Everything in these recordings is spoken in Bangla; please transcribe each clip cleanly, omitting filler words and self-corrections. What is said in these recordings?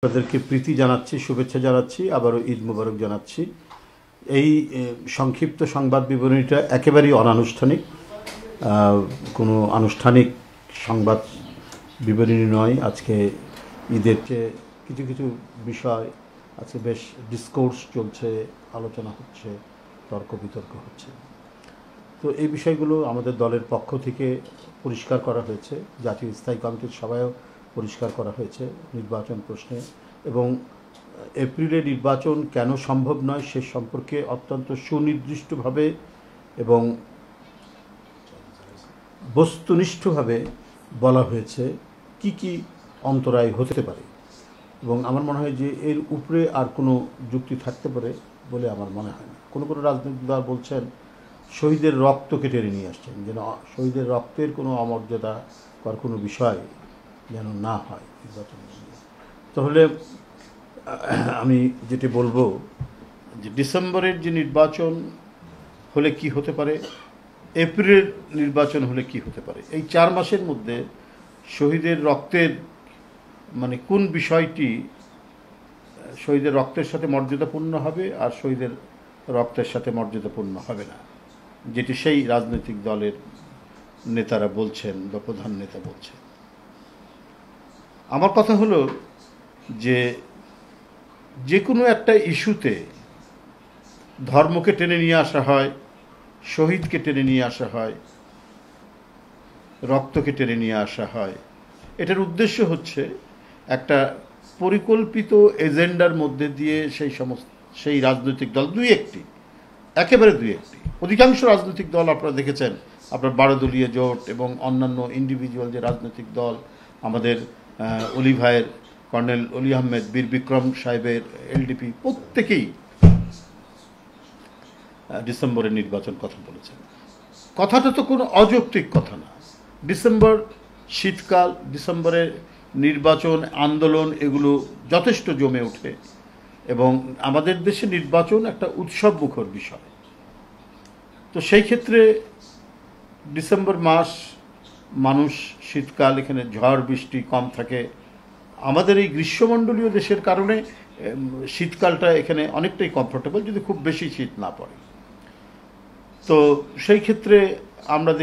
আপনাদেরকে প্রীতি জানাচ্ছি, শুভেচ্ছা জানাচ্ছি, আবারও ঈদ মোবারক জানাচ্ছি। এই সংক্ষিপ্ত সংবাদ বিবরণীটা একেবারেই অনানুষ্ঠানিক, কোনো আনুষ্ঠানিক সংবাদ বিবরণী নয়। আজকে ঈদের চেয়ে কিছু কিছু বিষয় আজকে বেশ ডিসকোর্স চলছে, আলোচনা হচ্ছে, তর্ক বিতর্ক হচ্ছে। তো এই বিষয়গুলো আমাদের দলের পক্ষ থেকে পরিষ্কার করা হয়েছে, জাতীয় স্থায়ী কমিটির সভায়ও পরিষ্কার করা হয়েছে নির্বাচন প্রশ্নে, এবং এপ্রিলে নির্বাচন কেন সম্ভব নয় সে সম্পর্কে অত্যন্ত সুনির্দিষ্টভাবে এবং বস্তুনিষ্ঠভাবে বলা হয়েছে কি কি অন্তরায় হতে পারে। এবং আমার মনে হয় যে এর উপরে আর কোনো যুক্তি থাকতে পারে বলে আমার মনে হয় না। কোনো কোনো রাজনৈতিক দল বলছেন শহীদের রক্তকে টেনে নিয়ে আসছেন, যেন শহীদের রক্তের কোনো অমর্যাদাকর কোনো বিষয় যেন না হয় নির্বাচন। তাহলে আমি যেটি বলবো যে ডিসেম্বরের যে নির্বাচন হলে কি হতে পারে, এপ্রিলের নির্বাচন হলে কি হতে পারে, এই 4 মাসের মধ্যে শহীদের রক্তের মানে কোন বিষয়টি শহীদের রক্তের সাথে মর্যাদাপূর্ণ হবে আর শহীদের রক্তের সাথে মর্যাদাপূর্ণ হবে না, যেটি সেই রাজনৈতিক দলের নেতারা বলছেন বা প্রধান নেতা বলছেন। আমার কথা হলো যে কোনো একটা ইস্যুতে ধর্মকে টেনে নিয়ে আসা হয়, শহীদকে টেনে নিয়ে আসা হয়, রক্তকে টেনে নিয়ে আসা হয়। এটার উদ্দেশ্য হচ্ছে একটা পরিকল্পিত এজেন্ডার মধ্যে দিয়ে সেই রাজনৈতিক দল একেবারে দুই একটি, অধিকাংশ রাজনৈতিক দল আপনারা দেখেছেন, আপনার 12 দলীয় জোট এবং অন্যান্য ইন্ডিভিজুয়াল যে রাজনৈতিক দল, আমাদের অলি ভাইয়ের, কর্নেল অলি আহমেদ, বীর বিক্রম সাহেবের এলডিপি, প্রত্যেকেই ডিসেম্বরের নির্বাচন কথা বলেছেন। কথাটা তো কোনো অযৌক্তিক কথা না। ডিসেম্বর শীতকাল, ডিসেম্বরের নির্বাচন আন্দোলন এগুলো যথেষ্ট জমে ওঠে এবং আমাদের দেশে নির্বাচন একটা উৎসব মুখর বিষয়। তো সেই ক্ষেত্রে ডিসেম্বর মাস, মানুষ শীতকাল, এখানে ঝড় বৃষ্টি কম থাকে। আমাদের এই গ্রীষ্মমণ্ডলীয় দেশের কারণে শীতকালটা এখানে অনেকটাই কমফোর্টেবল, যদি খুব বেশি শীত না পড়ে। তো সেই ক্ষেত্রে আপনারা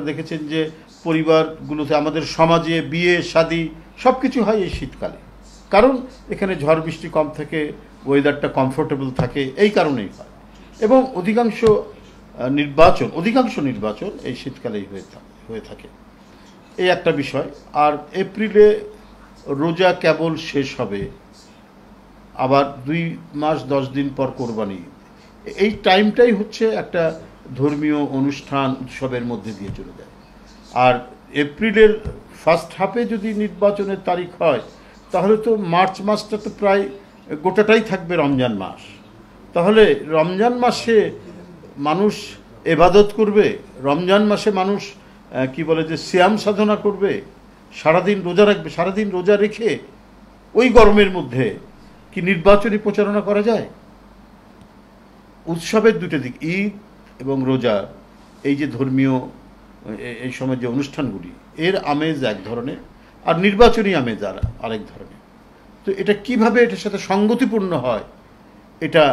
দেখেছেন যে পরিবারগুলোতে, আমাদের সমাজে বিয়ে শাদী সব কিছু হয় এই শীতকালে, কারণ এখানে ঝড় বৃষ্টি কম থাকে, ওয়েদারটা কমফোর্টেবল থাকে, এই কারণেই হয়। এবং অধিকাংশ নির্বাচন এই শীতকালেই হয়ে থাকে। এই একটা বিষয়। আর এপ্রিলে রোজা কেবল শেষ হবে, আবার 2 মাস 10 দিন পর কোরবানি। এই টাইমটাই হচ্ছে একটা ধর্মীয় অনুষ্ঠান, উৎসবের মধ্যে দিয়ে চলে যায়। আর এপ্রিলের ফার্স্ট হাফে যদি নির্বাচনের তারিখ হয়, তাহলে তো মার্চ মাসটা তো প্রায় গোটাটাই থাকবে রমজান মাস। তাহলে রমজান মাসে মানুষ এবাদত করবে, রমজান মাসে মানুষ সিয়াম সাধনা করবে, সারাদিন রোজা রাখবে। সারাদিন রোজা রেখে ওই গরমের মধ্যে কি নির্বাচনী প্রচারণা করা যায়? উৎসবের দুটো দিক, ঈদ এবং রোজা, এই যে ধর্মীয় এই সময় যে অনুষ্ঠানগুলি, এর আমেজ এক ধরনের, আর নির্বাচনী আমেজ আরেক ধরনের। তো এটা কিভাবে এটার সাথে সঙ্গতিপূর্ণ হয় এটা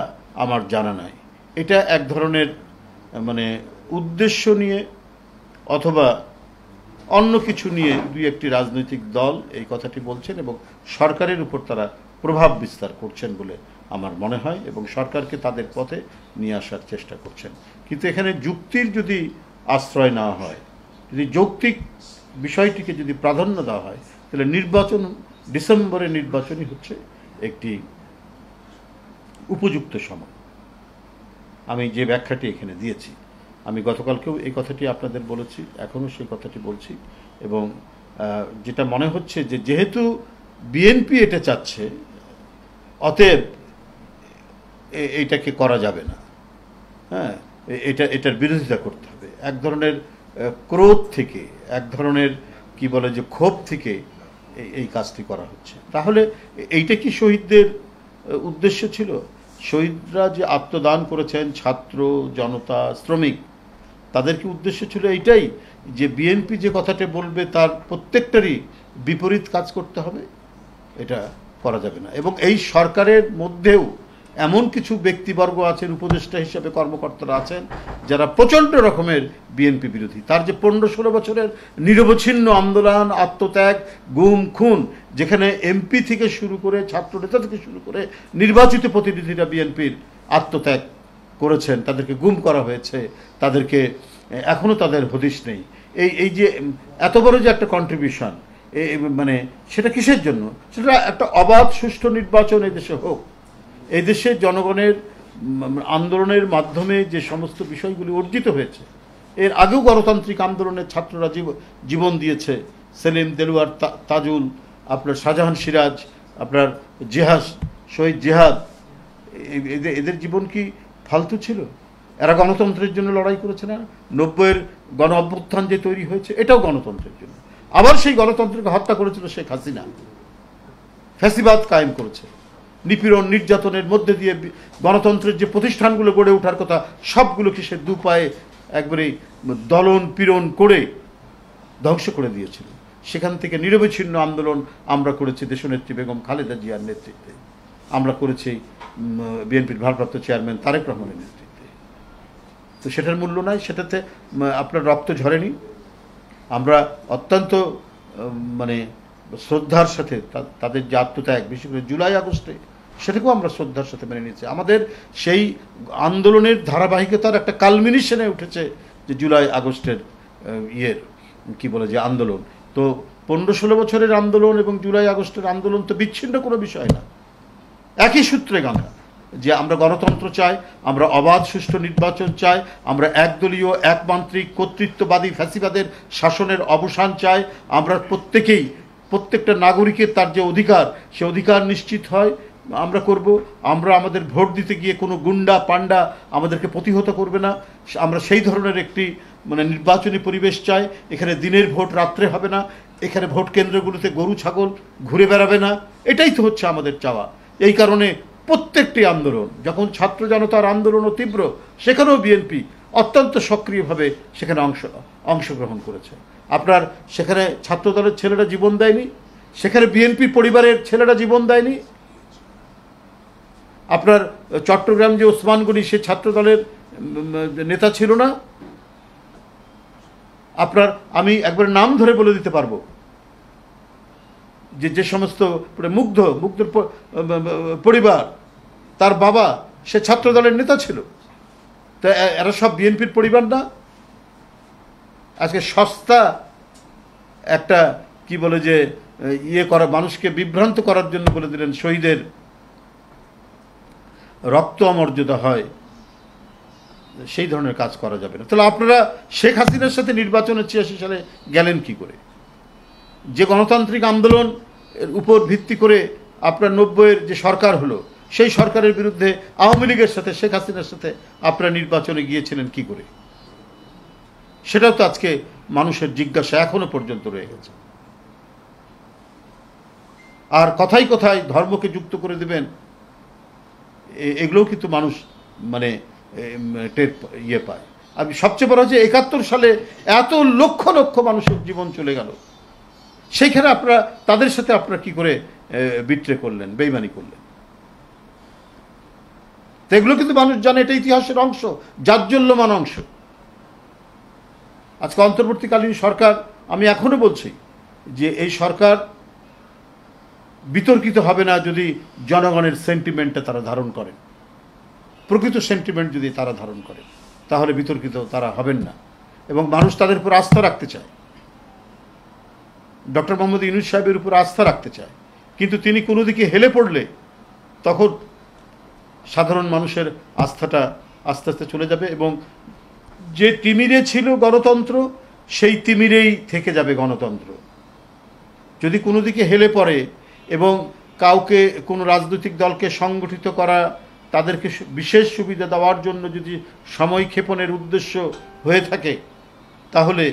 আমার জানা নাই। এটা এক ধরনের উদ্দেশ্য নিয়ে অথবা অন্য কিছু নিয়ে 2-1টি রাজনৈতিক দল এই কথাটি বলছেন এবং সরকারের উপর তারা প্রভাব বিস্তার করছেন বলে আমার মনে হয়, এবং সরকারকে তাদের পথে নিয়ে আসার চেষ্টা করছেন। কিন্তু এখানে যুক্তির যদি আশ্রয় নেওয়া হয়, যদি যৌক্তিক বিষয়টিকে যদি প্রাধান্য দেওয়া হয়, তাহলে ডিসেম্বরের নির্বাচনই হচ্ছে একটি উপযুক্ত সময়। আমি যে ব্যাখ্যাটি এখানে দিয়েছি, আমি গতকালকেও এই কথাটি আপনাদের বলেছি, এখনও সেই কথাটি বলছি। এবং যেটা মনে হচ্ছে যে যেহেতু বিএনপি এটা চাচ্ছে, অতএব এইটাকে করা যাবে না। হ্যাঁ, এটার বিরোধিতা করতে হবে। এক ধরনের ক্রোধ থেকে, এক ধরনের ক্ষোভ থেকে এই কাজটি করা হচ্ছে। তাহলে এইটা কি শহীদদের উদ্দেশ্য ছিল? শহীদরা যে আত্মদান করেছেন, ছাত্র জনতা, শ্রমিক, তাদের কি উদ্দেশ্য ছিল এইটাই যে বিএনপি যে কথাটা বলবে তার প্রত্যেকটারই বিপরীত কাজ করতে হবে? এটা করা যাবে না। এবং এই সরকারের মধ্যেও এমন কিছু ব্যক্তিবর্গ আছেন, উপদেষ্টা হিসেবে কর্মকর্তারা আছেন, যারা প্রচণ্ড রকমের বিএনপি বিরোধী। তার যে 15-16 বছরের নিরবচ্ছিন্ন আন্দোলন, আত্মত্যাগ, গুম খুন, যেখানে এমপি থেকে শুরু করে ছাত্রনেতা থেকে শুরু করে নির্বাচিত প্রতিনিধিরা বিএনপির আত্মত্যাগ করেছেন, তাদেরকে গুম করা হয়েছে, তাদেরকে এখনও তাদের হদিশ নেই। এই যে এত বড় যে একটা কন্ট্রিবিউশন, মানে সেটা কিসের জন্য? সেটা একটা অবাধ সুষ্ঠু নির্বাচন এই দেশে হোক। এই দেশে জনগণের আন্দোলনের মাধ্যমে যে সমস্ত বিষয়গুলি অর্জিত হয়েছে, এর আগেও গণতান্ত্রিক আন্দোলনের ছাত্ররা জীবন দিয়েছে। সেলিম, দেলোয়ার, তাজুল, আপনার শাহজাহান সিরাজ, আপনার জেহাদ, শহীদ জেহাদ, এদের জীবন কি ফালতু ছিল? এরা গণতন্ত্রের জন্য লড়াই করেছে না? 90-এর গণ অভ্যুত্থান যে তৈরি হয়েছে, এটাও গণতন্ত্রের জন্য। আবার সেই গণতন্ত্রকে হত্যা করেছিল শেখ হাসিনা, ফ্যাসিবাদ কায়েম করেছে। নিপীড়ন নির্যাতনের মধ্যে দিয়ে গণতন্ত্রের যে প্রতিষ্ঠানগুলো গড়ে ওঠার কথা, সবগুলোকে সে দুপায়ে একবারে দলন পীড়ন করে ধ্বংস করে দিয়েছিল। সেখান থেকে নিরবচ্ছিন্ন আন্দোলন আমরা করেছি দেশনেত্রী বেগম খালেদা জিয়ার নেতৃত্বে, আমরা করেছি বিএনপির ভারপ্রাপ্ত চেয়ারম্যান তারেক রহমানের নেতৃত্বে। তো সেটার মূল্য নাই, সেটাতে আপনার রক্ত ঝরেনি। আমরা অত্যন্ত মানে শ্রদ্ধার সাথে তাদের যে আত্মত্যাগ, বিশেষ করে জুলাই আগস্টে, সেটাকেও আমরা শ্রদ্ধার সাথে মেনে নিয়েছি। আমাদের সেই আন্দোলনের ধারাবাহিকতার একটা কালমিনেশনে উঠেছে যে জুলাই আগস্টের কি বলে যে আন্দোলন। তো 15-16 বছরের আন্দোলন এবং জুলাই আগস্টের আন্দোলন তো বিচ্ছিন্ন কোনো বিষয় না, একই সূত্রে গাঁথা। যে আমরা গণতন্ত্র চাই, আমরা অবাধ সুষ্ঠু নির্বাচন চাই, আমরা একদলীয় একমান্ত্রিক কর্তৃত্ববাদী ফ্যাসিবাদের শাসনের অবসান চাই। আমরা প্রত্যেকটা নাগরিকের তার যে অধিকার, সে অধিকার নিশ্চিত হয় আমরা করব। আমরা আমাদের ভোট দিতে গিয়ে কোনো গুন্ডা পান্ডা আমাদেরকে প্রতিহত করবে না। আমরা সেই ধরনের একটি মানে নির্বাচনী পরিবেশ চাই। এখানে দিনের ভোট রাত্রে হবে না, এখানে ভোট কেন্দ্রগুলোতে গরু ছাগল ঘুরে বেড়াবে না। এটাই তো হচ্ছে আমাদের চাওয়া। এই কারণে প্রত্যেকটি আন্দোলন, যখন ছাত্র জনতার আন্দোলনও তীব্র, সেখানেও বিএনপি অত্যন্ত সক্রিয়ভাবে সেখানে অংশগ্রহণ করেছে। আপনার সেখানে ছাত্রদলের ছেলেরা জীবন দেয়নি, সেখানে বিএনপি পরিবারের ছেলেরা জীবন দেয়নি। আপনার চট্টগ্রাম যে ওসমান গনি, সে ছাত্রদলের নেতা ছিল না। আপনার আমি একবার নাম ধরে বলে দিতে পারবো যে সমস্ত মুগ্ধর পরিবার, তার বাবা সে ছাত্রদলের নেতা ছিল। তা এরা সব বিএনপির পরিবার না? আজকে সস্তা একটা কি বলে যে করা, মানুষকে বিভ্রান্ত করার জন্য বলে দিলেন শহীদের রক্ত অমর্যাদা হয়, সেই ধরনের কাজ করা যাবে না। তাহলে আপনারা শেখ হাসিনার সাথে নির্বাচনে 86 সালে গেলেন কি করে? যে গণতান্ত্রিক আন্দোলন উপর ভিত্তি করে আপনার 90-এর যে সরকার হলো, সেই সরকারের বিরুদ্ধে আওয়ামী লীগের সাথে শেখ হাসিনার সাথে আপনারা নির্বাচনে গিয়েছিলেন কি করে? সেটাও তো আজকে মানুষের জিজ্ঞাসা এখনো পর্যন্ত রয়ে গেছে। আর কথায় কথায় ধর্মকে যুক্ত করে দেবেন, এগুলোও কিন্তু মানুষ মানে পায়। আমি সবচেয়ে বড় হচ্ছে 71 সালে এত লক্ষ লক্ষ মানুষের জীবন চলে গেল, সেইখানে আপনারা তাদের সাথে আপনারা কি করে বিট্রে করলেন, বেইমানি করলেন? তো এগুলো কিন্তু মানুষ জানে, এটা ইতিহাসের অংশ, জাজ্জল্যমান অংশ। আজকে অন্তর্বর্তীকালীন সরকার, আমি এখনো বলছি যে এই সরকার বিতর্কিত হবে না যদি জনগণের সেন্টিমেন্টটা তারা ধারণ করেন। প্রকৃত সেন্টিমেন্ট যদি তারা ধারণ করে, তাহলে বিতর্কিত তারা হবেন না এবং মানুষ তাদের উপর আস্থা রাখতে চায়। ডক্টর মোহাম্মদ ইউনূস সাহেবের উপর আস্থা রাখতে চায়, কিন্তু তিনি কোনো দিকে হেলে পড়লে তখন সাধারণ মানুষের আস্থাটা আস্তে আস্তে চলে যাবে এবং যে তিমিরে ছিল গণতন্ত্র, সেই তিমিরেই থেকে যাবে গণতন্ত্র। যদি কোনো দিকে হেলে পড়ে এবং কাউকে, কোনো রাজনৈতিক দলকে সংগঠিত করা, তাদেরকে বিশেষ সুবিধা দেওয়ার জন্য যদি সময় ক্ষেপণের উদ্দেশ্য হয়ে থাকে, তাহলে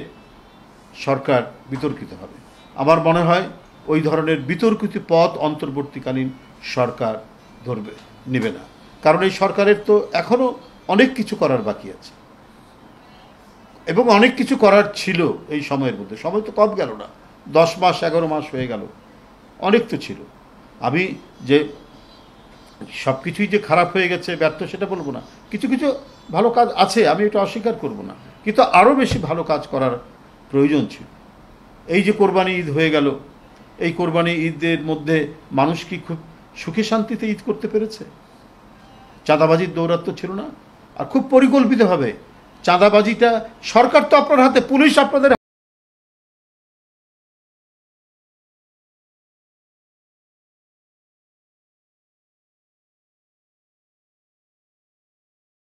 সরকার বিতর্কিত হবে। আমার মনে হয় ওই ধরনের বিতর্কিত পথ অন্তর্বর্তীকালীন সরকার নেবে না, কারণ এই সরকারের তো এখনো অনেক কিছু করার বাকি আছে এবং অনেক কিছু করার ছিল এই সময়ের মধ্যে। সময় তো কম গেল না, 10 মাস 11 মাস হয়ে গেল, অনেক তো ছিল। আমি যে সব কিছুই যে খারাপ হয়ে গেছে, ব্যর্থ, সেটা বলবো না। কিছু কিছু ভালো কাজ আছে, আমি এটা অস্বীকার করব না, কিন্তু আরও বেশি ভালো কাজ করার প্রয়োজন ছিল। এই যে কোরবানি ঈদ হয়ে গেল, এই কোরবানি ঈদের মধ্যে মানুষ কি খুব সুখে শান্তিতে ঈদ করতে পেরেছে? চাঁদাবাজির দৌরাত্ম্য ছিল না, আর খুব পরিকল্পিতভাবে চাঁদাবাজিটা, সরকার তো আপনার হাতে, পুলিশ আপনাদের